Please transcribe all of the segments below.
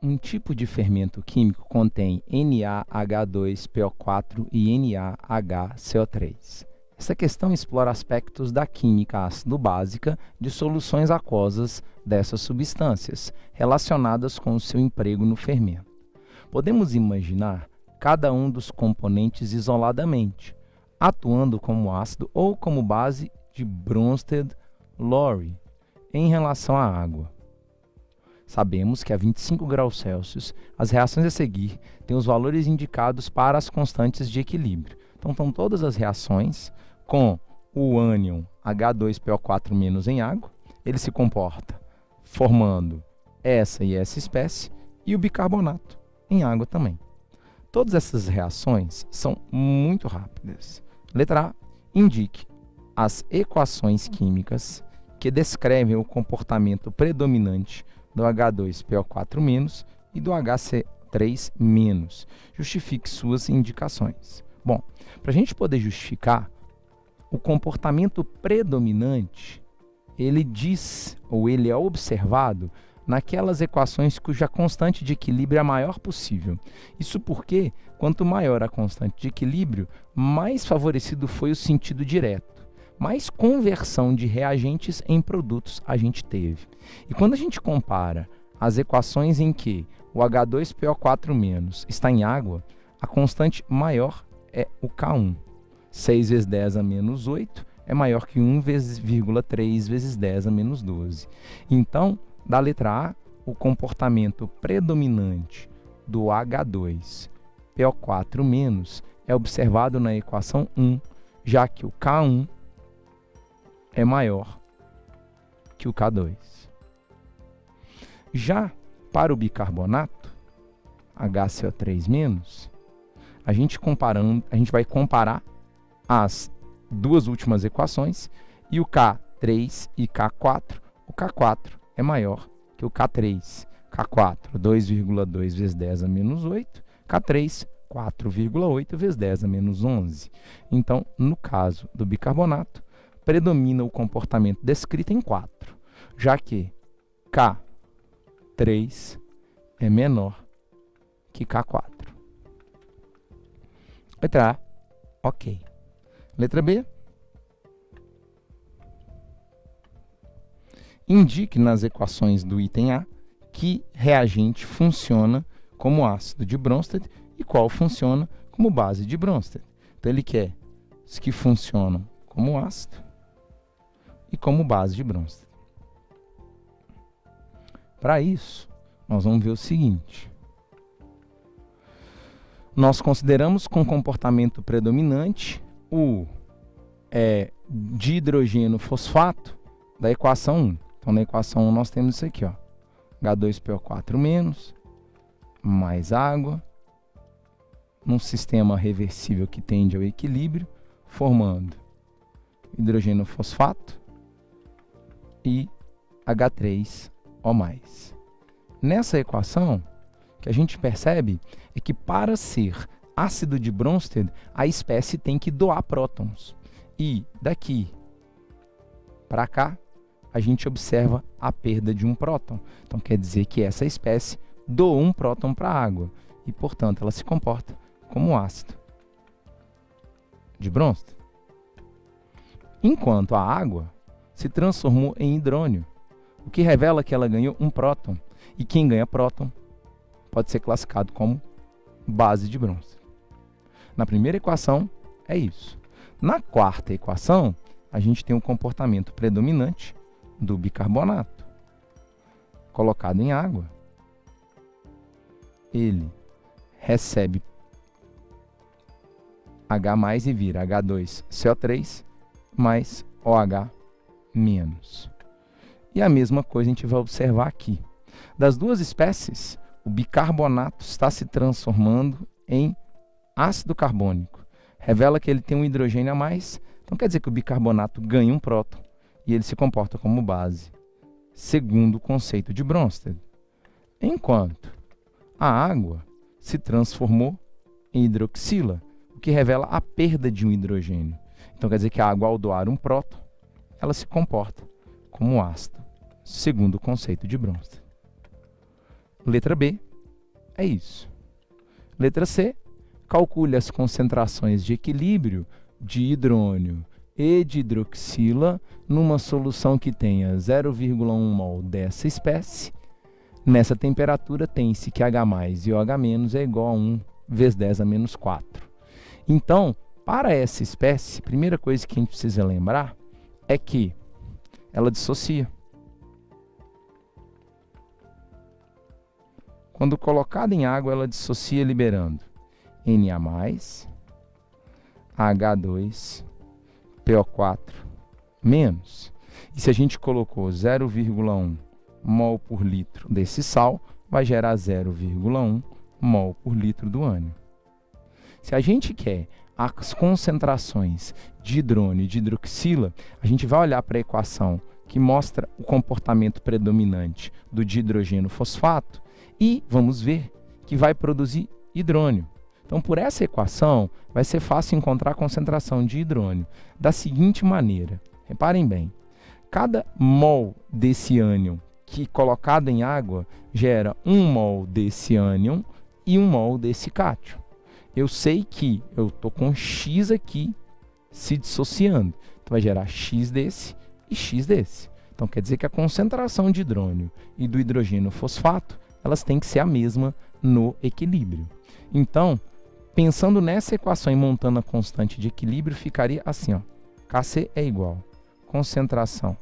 um tipo de fermento químico contém NaH2PO4 e NaHCO3. Essa questão explora aspectos da química ácido-básica de soluções aquosas dessas substâncias, relacionadas com o seu emprego no fermento. Podemos imaginar cada um dos componentes isoladamente, atuando como ácido ou como base de Bronsted-Lowry em relação à água. Sabemos que a 25 graus Celsius, as reações a seguir têm os valores indicados para as constantes de equilíbrio. Então, estão todas as reações com o ânion H2PO4- em água. Ele se comporta formando essa e essa espécie, e o bicarbonato em água também. Todas essas reações são muito rápidas. Letra A. Indique as equações químicas que descrevem o comportamento predominante do H2PO4- e do HC3-. Justifique suas indicações. Bom, para a gente poder justificar, o comportamento predominante, ele diz, ou ele é observado, naquelas equações cuja constante de equilíbrio é a maior possível. Isso porque, quanto maior a constante de equilíbrio, mais favorecido foi o sentido direto, mais conversão de reagentes em produtos a gente teve. E quando a gente compara as equações em que o H2PO4- está em água, a constante maior é o K1. 6 vezes 10 a menos 8 é maior que 1,3 vezes 10 a menos 12. Então, da letra A, o comportamento predominante do H2PO4- é observado na equação 1, já que o K1 é maior que o K2. Já para o bicarbonato, HCO3-, a gente vai comparar as duas últimas equações, e o K3 e K4, o K4 é maior que o K3. K4, 2,2 vezes 10 a menos 8, K3, 4,8 vezes 10 a menos 11. Então, no caso do bicarbonato, predomina o comportamento descrito em 4, já que K3 é menor que K4. Letra A, ok. Letra B. Indique nas equações do item A que reagente funciona como ácido de Bronsted e qual funciona como base de Bronsted. Então, ele quer os que funcionam como ácido e como base de Bronsted. Para isso, nós vamos ver o seguinte. Nós consideramos com comportamento predominante o dihidrogênio fosfato da equação 1. Então, na equação 1 nós temos isso aqui, ó, H2PO4- mais água, num sistema reversível que tende ao equilíbrio, formando hidrogênio fosfato e H3O+. Nessa equação, o que a gente percebe é que para ser ácido de Bronsted, a espécie tem que doar prótons. E daqui para cá, a gente observa a perda de um próton. Então, quer dizer que essa espécie doou um próton para a água e, portanto, ela se comporta como ácido de Bronsted. Enquanto a água se transformou em hidrônio, o que revela que ela ganhou um próton. E quem ganha próton pode ser classificado como base de Bronsted. Na primeira equação, é isso. Na quarta equação, a gente tem um comportamento predominante do bicarbonato. Colocado em água, ele recebe H+ e vira H2CO3 mais OH-. E a mesma coisa a gente vai observar aqui. Das duas espécies, o bicarbonato está se transformando em ácido carbônico. Revela que ele tem um hidrogênio a mais, então quer dizer que o bicarbonato ganha um próton e ele se comporta como base, segundo o conceito de Bronsted. Enquanto a água se transformou em hidroxila, o que revela a perda de um hidrogênio. Então quer dizer que a água, ao doar um próton, ela se comporta como ácido, segundo o conceito de Bronsted. Letra B. É isso. Letra C. Calcule as concentrações de equilíbrio de hidrônio e de hidroxila numa solução que tenha 0,1 mol dessa espécie. Nessa temperatura, tem-se que H+ e OH- é igual a 1 vezes 10 a menos 4. Então, para essa espécie, a primeira coisa que a gente precisa lembrar é que ela dissocia. Quando colocada em água, ela dissocia liberando Na+, H2, PO4-. E se a gente colocou 0,1 mol por litro desse sal, vai gerar 0,1 mol por litro do ânion. Se a gente quer as concentrações de hidrônio e de hidroxila, a gente vai olhar para a equação que mostra o comportamento predominante do dihidrogênio fosfato e vamos ver que vai produzir hidrônio. Então, por essa equação, vai ser fácil encontrar a concentração de hidrônio da seguinte maneira. Reparem bem, cada mol desse ânion que colocado em água gera 1 mol desse ânion e 1 mol desse cátion. Eu sei que eu estou com X aqui se dissociando. Então, vai gerar X desse e X desse. Então, quer dizer que a concentração de hidrônio e do hidrogênio fosfato, elas têm que ser a mesma no equilíbrio. Então, pensando nessa equação e montando a constante de equilíbrio, ficaria assim, ó. Kc é igual a concentração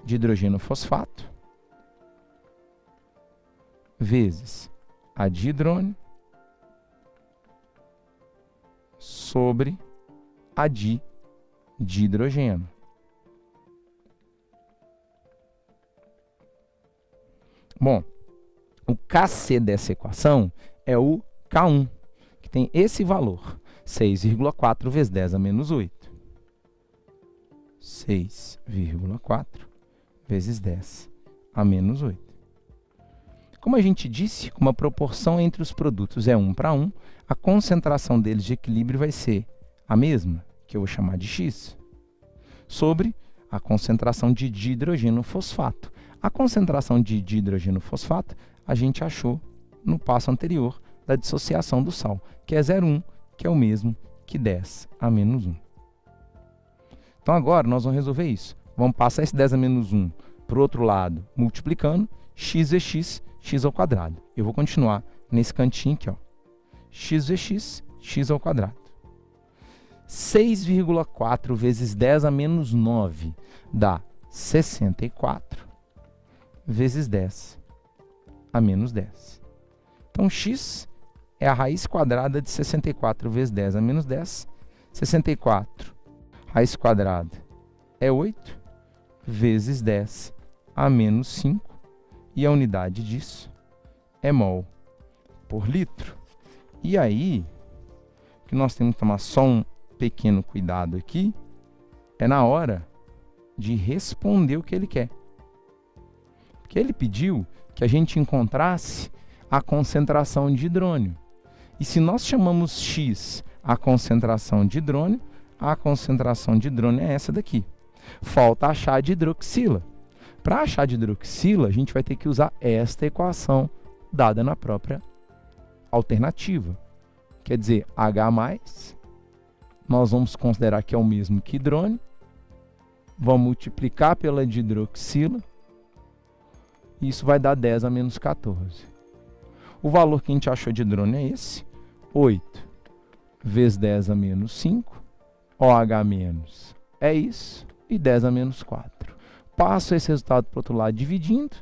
de hidrogênio fosfato vezes a de hidrônio sobre a de hidrogênio. Bom, o Kc dessa equação é o K1, que tem esse valor, 6,4 vezes 10 a menos 8. 6,4 vezes 10 a menos 8. Como a gente disse, como a proporção entre os produtos é 1 para 1, a concentração deles de equilíbrio vai ser a mesma, que eu vou chamar de X, sobre a concentração de dihidrogênio fosfato. A concentração de dihidrogênio fosfato a gente achou no passo anterior da dissociação do sal, que é 0,1, que é o mesmo que 10 a menos 1. Então agora nós vamos resolver isso. Vamos passar esse 10 a menos 1 para o outro lado, multiplicando, x vezes x, x ao quadrado. Eu vou continuar nesse cantinho aqui, ó. X vezes x, x ao quadrado. 6,4 vezes 10 a menos 9 dá 64 vezes 10 a menos 10. Então, x é a raiz quadrada de 64 vezes 10 a menos 10. 64, raiz quadrada, é 8 vezes 10 a menos 5. E a unidade disso é mol por litro. E aí, que nós temos que tomar só um pequeno cuidado aqui, é na hora de responder o que ele quer. Porque ele pediu que a gente encontrasse a concentração de hidrônio. E se nós chamamos X a concentração de hidrônio, a concentração de hidrônio é essa daqui. Falta achar a de hidroxila. Para achar a de hidroxila, a gente vai ter que usar esta equação dada na própria alternativa. Quer dizer, H+, nós vamos considerar que é o mesmo que hidrônio, vamos multiplicar pela de hidroxila, e isso vai dar 10 a menos 14. O valor que a gente achou de hidrônio é esse, 8 vezes 10 a menos 5, OH- é isso, e 10 a menos 4. Passo esse resultado para o outro lado dividindo,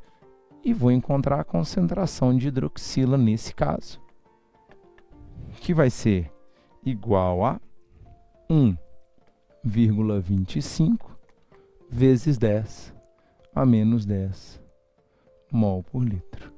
e vou encontrar a concentração de hidroxila nesse caso, que vai ser igual a 1,25 vezes 10 a menos 10 mol por litro.